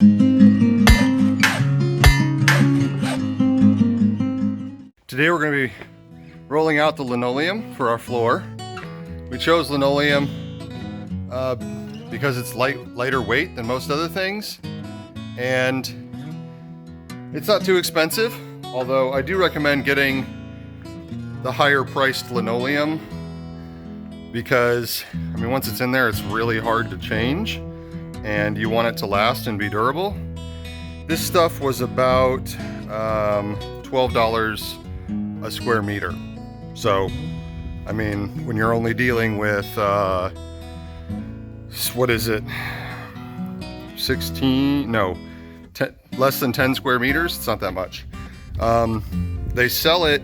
Today we're going to be rolling out the linoleum for our floor. We chose linoleum because it's lighter weight than most other things, and it's not too expensive, although I do recommend getting the higher priced linoleum because, I mean, once it's in there, it's really hard to change and you want it to last and be durable. This stuff was about $12 a square meter. So, I mean, when you're only dealing with, what is it? 10, less than 10 square meters, it's not that much. They sell it,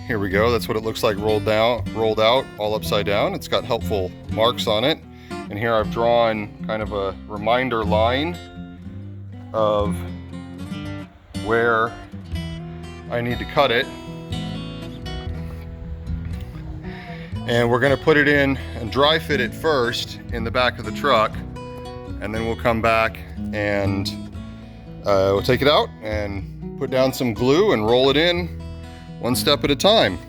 here we go, that's what it looks like rolled out, all upside down. It's got helpful marks on it. And here I've drawn kind of a reminder line of where I need to cut it. And we're gonna put it in and dry fit it first in the back of the truck, and then we'll come back and we'll take it out and put down some glue and roll it in one step at a time.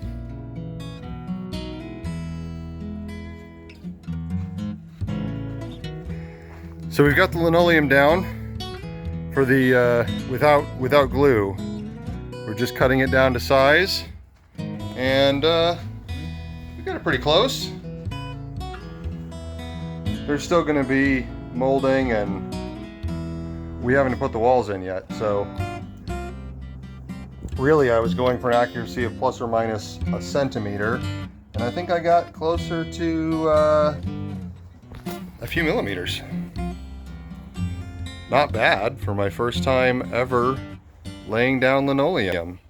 So we've got the linoleum down for the without glue. We're just cutting it down to size, and we got it pretty close. There's still going to be molding, and we haven't put the walls in yet, so really I was going for an accuracy of plus or minus a centimeter, and I think I got closer to a few millimeters. Not bad for my first time ever laying down linoleum.